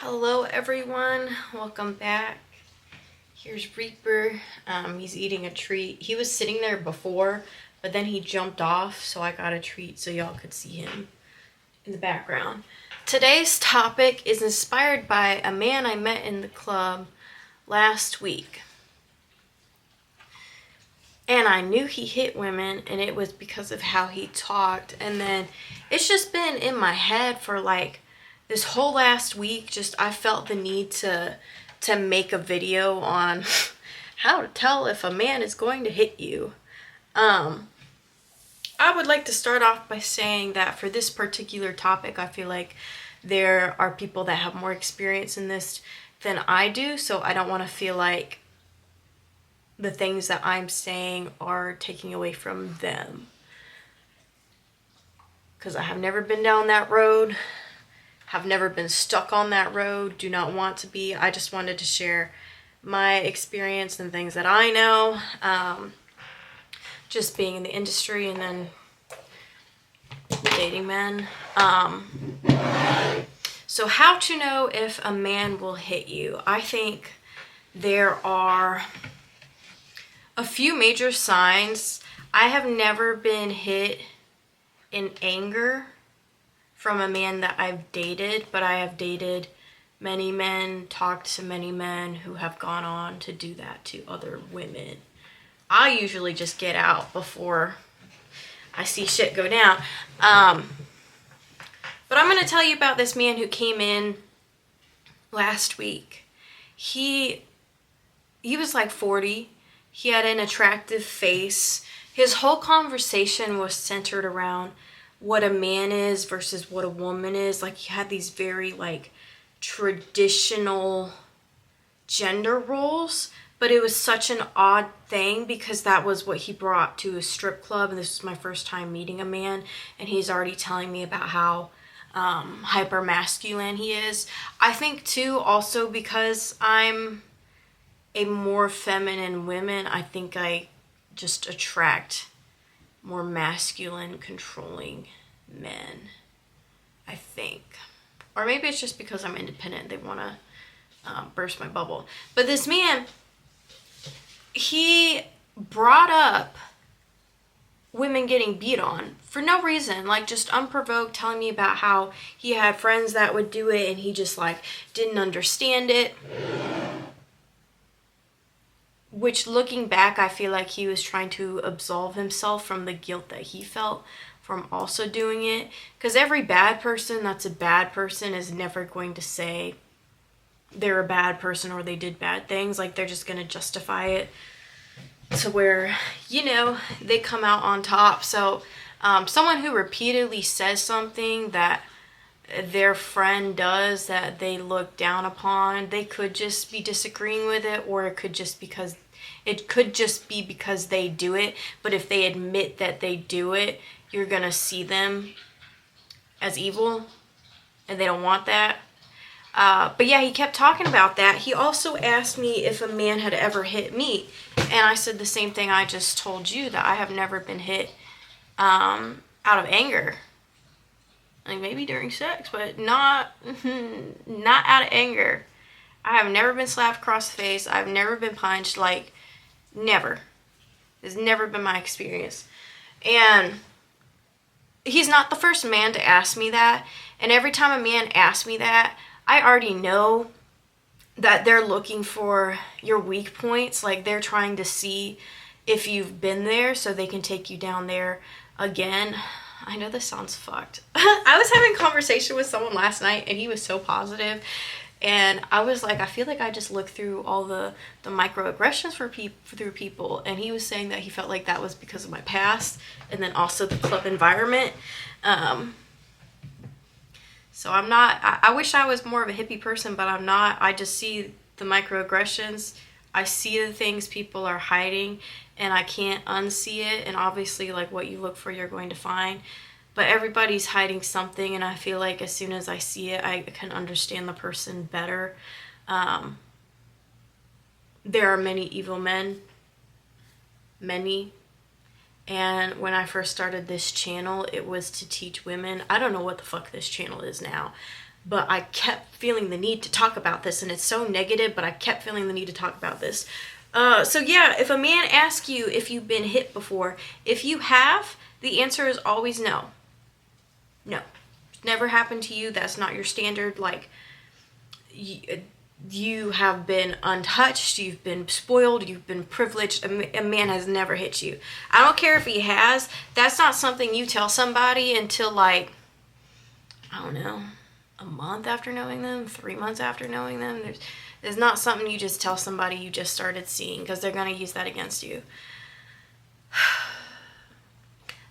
Hello everyone, welcome back. Here's Reaper. He's eating a treat. He was sitting there before, but then he jumped off, so I got a treat so y'all could see him in the background. Today's topic is inspired by a man I met in the club last week. And I knew he hit women, and it was because of how he talked. And then it's just been in my head for like this whole last week. Just I felt the need to make a video on how to tell if a man is going to hit you. I would like to start off by saying that for this particular topic, I feel like there are people that have more experience in this than I do, so I don't want to feel like the things that I'm saying are taking away from them. Because I have never been down that road, have never been stuck on that road, do not want to be. I just wanted to share my experience and things that I know, just being in the industry and then dating men. So how to know if a man will hit you. I think there are a few major signs. I have never been hit in anger from a man that I've dated, but I have dated many men, talked to many men who have gone on to do that to other women. I usually just get out before I see shit go down. But I'm going to tell you about this man who came in last week. He was like 40. He had an attractive face. His whole conversation was centered around what a man is versus what a woman is. Like, he had these very like traditional gender roles, but it was such an odd thing because that was what he brought to a strip club, and this was my first time meeting a man, and he's already telling me about how hyper masculine he is. I think too, also because I'm a more feminine woman, I think I just attract more masculine, controlling men, I think. Or maybe it's just because I'm independent, they want to burst my bubble. But this man, he brought up women getting beat on for no reason, like just unprovoked, telling me about how he had friends that would do it and he just like didn't understand it. Which, looking back, I feel like he was trying to absolve himself from the guilt that he felt from also doing it. Because every bad person that's a bad person is never going to say they're a bad person or they did bad things. Like, they're just going to justify it to where, you know, they come out on top. So, someone who repeatedly says something that their friend does that they look down upon, they could just be disagreeing with it, or it could just be because they do it. But if they admit that they do it, you're gonna see them as evil, and they don't want that. But yeah, he kept talking about that. He also asked me if a man had ever hit me, and I said the same thing I just told you, that I have never been hit out of anger. Like, maybe during sex, but not out of anger. I have never been slapped across the face. I've never been punched. Like, never. It's never been my experience. And he's not the first man to ask me that. And every time a man asks me that, I already know that they're looking for your weak points. Like, they're trying to see if you've been there so they can take you down there again. I know this sounds fucked. I was having a conversation with someone last night, and he was so positive, and I was like, I feel like I just looked through all the microaggressions through people, and he was saying that he felt like that was because of my past, and then also the club environment. So I'm not, I wish I was more of a hippie person, but I'm not. I just see the microaggressions. I see the things people are hiding, and I can't unsee it. And obviously, like, what you look for, you're going to find. But everybody's hiding something, and I feel like as soon as I see it, I can understand the person better. There are many evil men. Many. And when I first started this channel, it was to teach women. I don't know what the fuck this channel is now. but I kept feeling the need to talk about this, and it's so negative, but I kept feeling the need to talk about this. So yeah, if a man asks you if you've been hit before, if you have, the answer is always no. No. It's never happened to you. That's not your standard. Like, you have been untouched, you've been spoiled, you've been privileged. A man has never hit you. I don't care if he has. That's not something you tell somebody until, like, I don't know, a month after knowing them, 3 months after knowing them. There's not something you just tell somebody you just started seeing, because they're going to use that against you.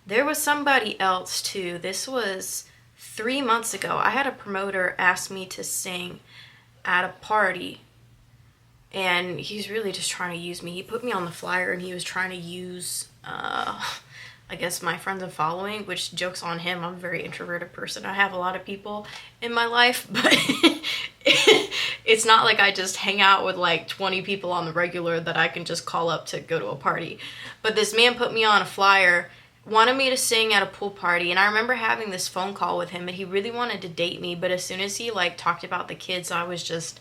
There was somebody else too. This was 3 months ago. I had a promoter ask me to sing at a party, and he's really just trying to use me. He put me on the flyer, and he was trying to use I guess my friends and following, which, joke's on him. I'm a very introverted person. I have a lot of people in my life, but it's not like I just hang out with like 20 people on the regular that I can just call up to go to a party. But this man put me on a flyer, wanted me to sing at a pool party, and I remember having this phone call with him, and he really wanted to date me, but as soon as he like talked about the kids, I was just,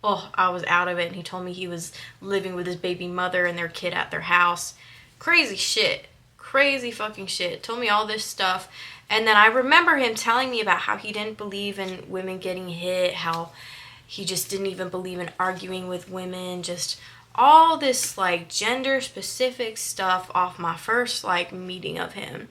I was out of it. And he told me he was living with his baby mother and their kid at their house. Crazy shit. Crazy fucking shit. Told me all this stuff. And then I remember him telling me about how he didn't believe in women getting hit, how he just didn't even believe in arguing with women, just all this like gender specific stuff off my first like meeting of him.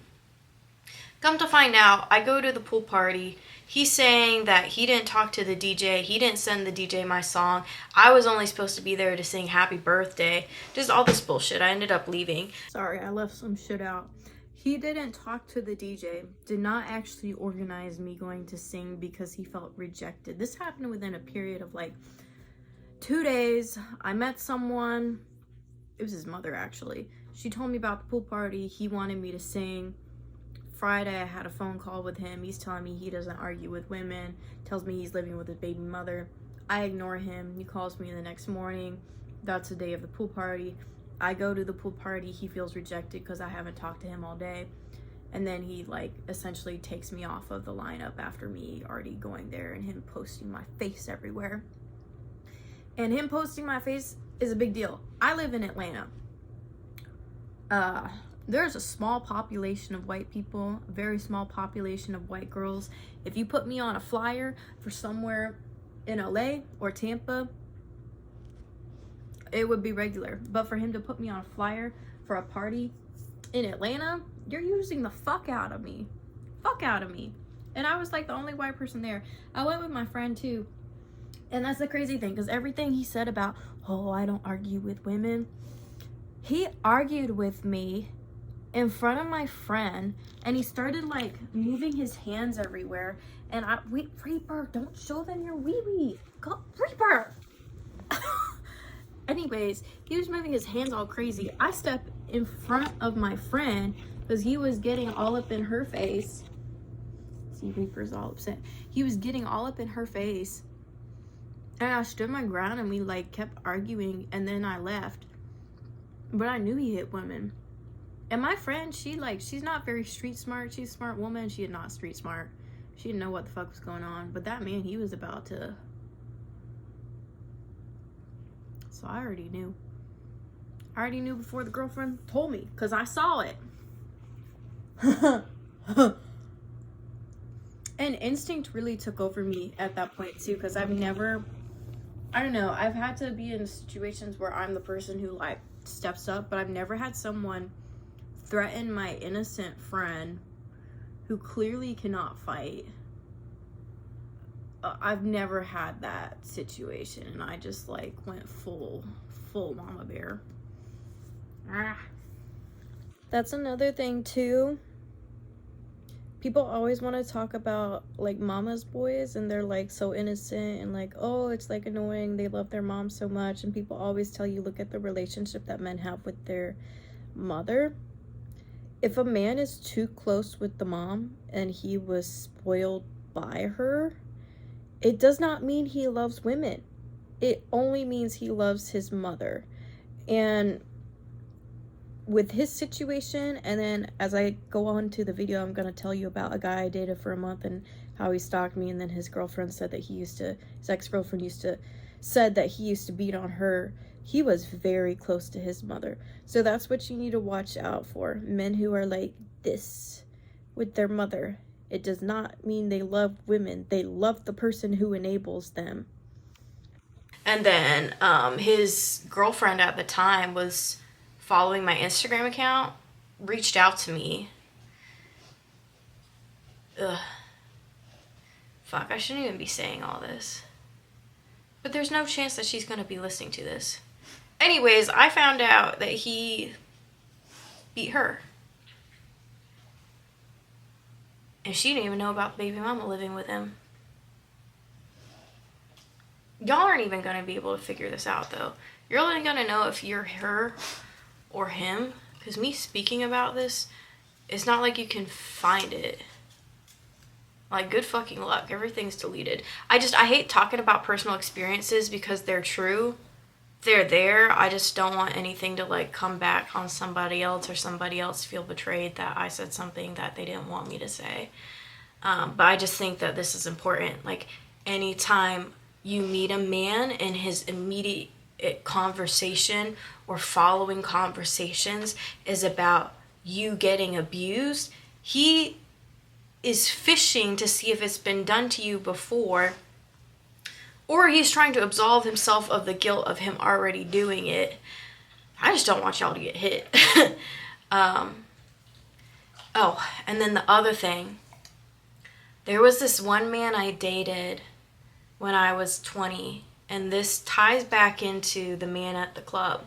Come to find out, I go to the pool party. He's saying that he didn't talk to the DJ. He didn't send the DJ my song. I was only supposed to be there to sing happy birthday. Just all this bullshit. I ended up leaving. Sorry, I left some shit out. He didn't talk to the DJ. Did not actually organize me going to sing because he felt rejected. This happened within a period of like 2 days. I met someone. It was his mother, actually. She told me about the pool party. He wanted me to sing. Friday, I had a phone call with him. He's telling me he doesn't argue with women. Tells me he's living with his baby mother. I ignore him. He calls me the next morning. That's the day of the pool party. I go to the pool party. He feels rejected because I haven't talked to him all day. And then he like essentially takes me off of the lineup after me already going there and him posting my face everywhere. And him posting my face is a big deal. I live in Atlanta. There's a small population of white people, a very small population of white girls. If you put me on a flyer for somewhere in LA or Tampa, it would be regular. But for him to put me on a flyer for a party in Atlanta, you're using the fuck out of me. Fuck out of me. And I was like the only white person there. I went with my friend too. And that's the crazy thing, because everything he said about, I don't argue with women. He argued with me in front of my friend, and he started like moving his hands everywhere, and Reaper, don't show them your wee-wee. Go, Reaper. Anyways, he was moving his hands all crazy. I stepped in front of my friend because he was getting all up in her face. See, Reaper's all upset. He was getting all up in her face, and I stood my ground, and we like kept arguing, and then I left. But I knew he hit women. And my friend, she's not very street smart. She's a smart woman. She is not street smart. She didn't know what the fuck was going on. But that man, he was about to. So I already knew. I already knew before the girlfriend told me, because I saw it. And instinct really took over me at that point too, because I've never, I don't know, I've had to be in situations where I'm the person who like steps up, but I've never had someone threaten my innocent friend who clearly cannot fight. I've never had that situation, and I just like went full mama bear. That's another thing too. People always want to talk about like mama's boys, and they're like so innocent and like, it's like annoying, they love their mom so much, and people always tell you look at the relationship that men have with their mother. If a man is too close with the mom and he was spoiled by her, it does not mean he loves women. It only means he loves his mother. And with his situation, and then as I go on to the video, I'm going to tell you about a guy I dated for a month and how he stalked me, and then his girlfriend said that his ex-girlfriend said that he used to beat on her. He was very close to his mother. So that's what you need to watch out for. Men who are like this with their mother. It does not mean they love women. They love the person who enables them. And then his girlfriend at the time was following my Instagram account, reached out to me. Ugh. Fuck, I shouldn't even be saying all this. But there's no chance that she's going to be listening to this. Anyways, I found out that he beat her. And she didn't even know about baby mama living with him. Y'all aren't even going to be able to figure this out, though. You're only going to know if you're her or him. Because me speaking about this, it's not like you can find it. Like, good fucking luck. Everything's deleted. I hate talking about personal experiences because they're true. They're there. I just don't want anything to, like, come back on somebody else or somebody else feel betrayed that I said something that they didn't want me to say. But I just think that this is important. Like, anytime you meet a man and his immediate conversation or following conversations is about you getting abused, he is fishing to see if it's been done to you before, or he's trying to absolve himself of the guilt of him already doing it. I just don't want y'all to get hit. Oh, and then the other thing, there was this one man I dated when I was 20, and this ties back into the man at the club.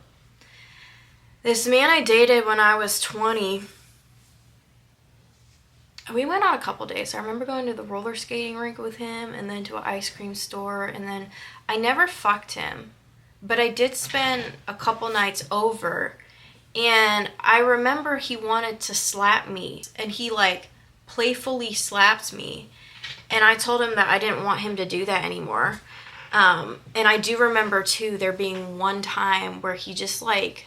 This man I dated when I was 20, we went on a couple days. I remember going to the roller skating rink with him and then to an ice cream store, and then I never fucked him, but I did spend a couple nights over, and I remember he wanted to slap me, and he like playfully slapped me, and I told him that I didn't want him to do that anymore. And I do remember too there being one time where he just like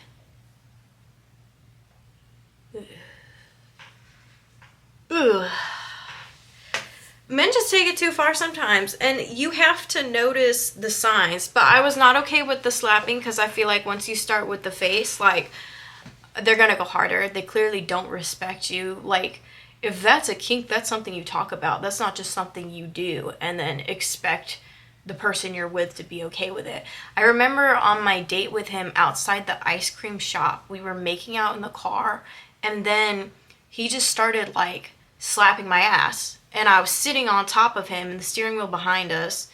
ugh. Men just take it too far sometimes, and you have to notice the signs. But I was not okay with the slapping because I feel like once you start with the face, like, they're gonna go harder. They clearly don't respect you. Like, if that's a kink, that's something you talk about. That's not just something you do and then expect the person you're with to be okay with it. I remember on my date with him outside the ice cream shop, we were making out in the car, and then he just started like slapping my ass, and I was sitting on top of him and the steering wheel behind us,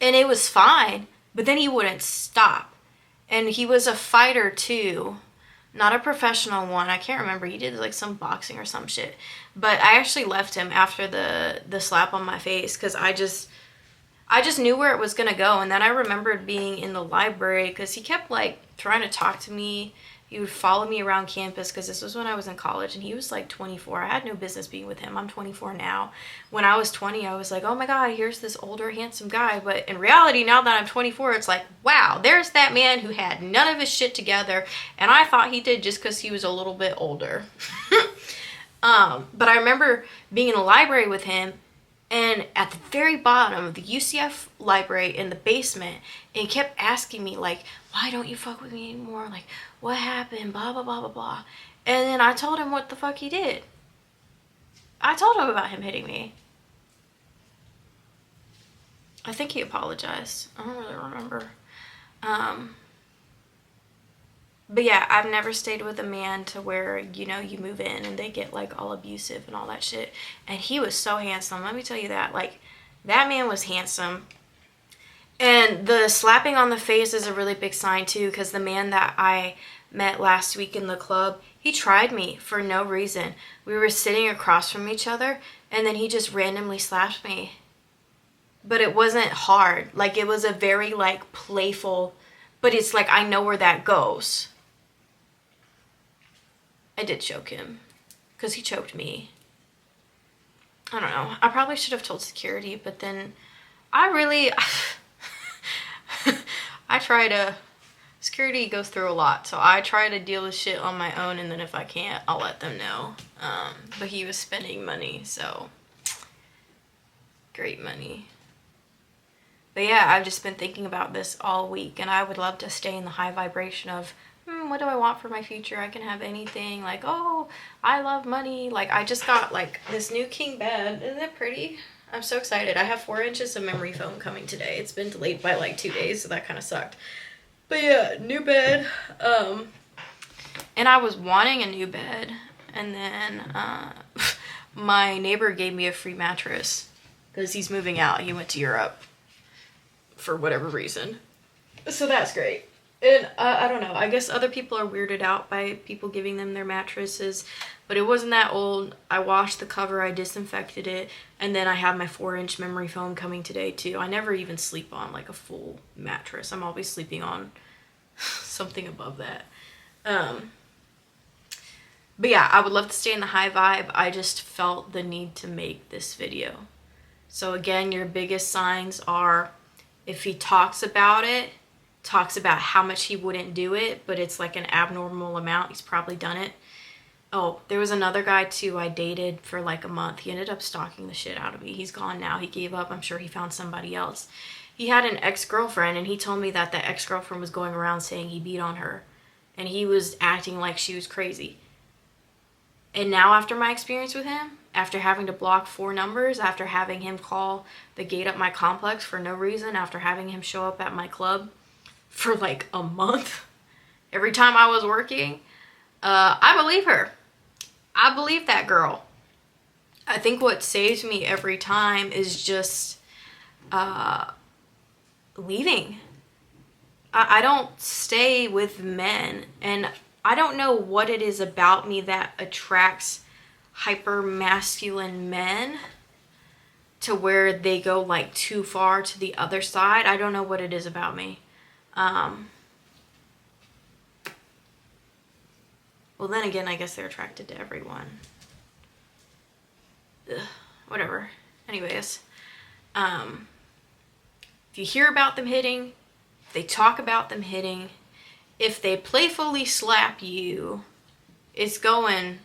and it was fine, but then he wouldn't stop. And he was a fighter too, not a professional one. I can't remember. He did like some boxing or some shit, but I actually left him after the slap on my face because I just knew where it was gonna go. And then I remembered being in the library because he kept like trying to talk to me. He would follow me around campus because this was when I was in college, and he was like 24. I had no business being with him. I'm 24 now. When I was 20, I was like, oh my God, here's this older, handsome guy. But in reality, now that I'm 24, it's like, wow, there's that man who had none of his shit together, and I thought he did just because he was a little bit older. But I remember being in the library with him, and at the very bottom of the UCF library in the basement, and he kept asking me, like, why don't you fuck with me anymore? Like, what happened? Blah, blah, blah, blah, blah. And then I told him what the fuck he did. I told him about him hitting me. I think he apologized. I don't really remember. But yeah, I've never stayed with a man to where, you know, you move in and they get like all abusive and all that shit. And he was so handsome. Let me tell you that. Like, that man was handsome. And the slapping on the face is a really big sign too, because the man that I met last week in the club, he tried me for no reason. We were sitting across from each other, and then he just randomly slapped me. But it wasn't hard. Like, it was a very like playful, but it's like, I know where that goes. I did choke him because he choked me. I don't know. I probably should have told security, but then security goes through a lot, so I try to deal with shit on my own, and then if I can't, I'll let them know. But he was spending money, so great money. But yeah, I've just been thinking about this all week, and I would love to stay in the high vibration of, what do I want for my future? I can have anything. Like, oh, I love money. Like, I just got, like, this new king bed. Isn't it pretty? I'm so excited. I have 4 inches of memory foam coming today. It's been delayed by, like, 2 days, so that kind of sucked. But yeah, new bed. And I was wanting a new bed, and then my neighbor gave me a free mattress because he's moving out. He went to Europe for whatever reason. So that's great. And I don't know, I guess other people are weirded out by people giving them their mattresses, but it wasn't that old. I washed the cover, I disinfected it, and then I have my 4-inch memory foam coming today too. I never even sleep on like a full mattress. I'm always sleeping on something above that. But yeah, I would love to stay in the high vibe. I just felt the need to make this video. So again, your biggest signs are if he talks about it, talks about how much he wouldn't do it, but it's like an abnormal amount, he's probably done it. Oh, there was another guy too I dated for like a month. He ended up stalking the shit out of me. He's gone now. He gave up. I'm sure he found somebody else. He had an ex-girlfriend, and he told me that the ex-girlfriend was going around saying he beat on her, and he was acting like she was crazy. And now after my experience with him, after having to block 4 numbers, after having him call the gate at my complex for no reason, after having him show up at my club for like a month, every time I was working, I believe her. I believe that girl. I think what saves me every time is just leaving. I don't stay with men, and I don't know what it is about me that attracts hyper masculine men to where they go like too far to the other side. I don't know what it is about me. Well, then again, I guess they're attracted to everyone. Ugh, whatever. Anyways, if you hear about them hitting, if they talk about them hitting, if they playfully slap you, it's going.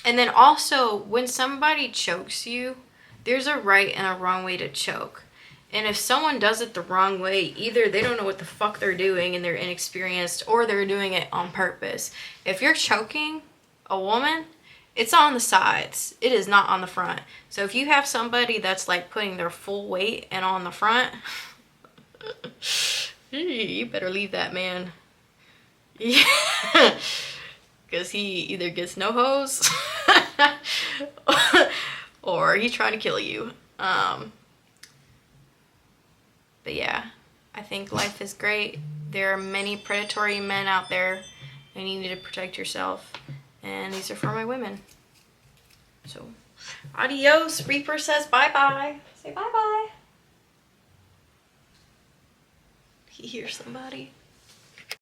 And then also, when somebody chokes you, there's a right and a wrong way to choke. And if someone does it the wrong way, either they don't know what the fuck they're doing and they're inexperienced, or they're doing it on purpose. If you're choking a woman, it's on the sides. It is not on the front. So if you have somebody that's like putting their full weight and on the front, you better leave that man. Yeah. Because he either gets no hose or he's trying to kill you. But yeah, I think life is great. There are many predatory men out there, and you need to protect yourself. And these are for my women. So, adios. Reaper says bye-bye. Say bye-bye. He hears somebody.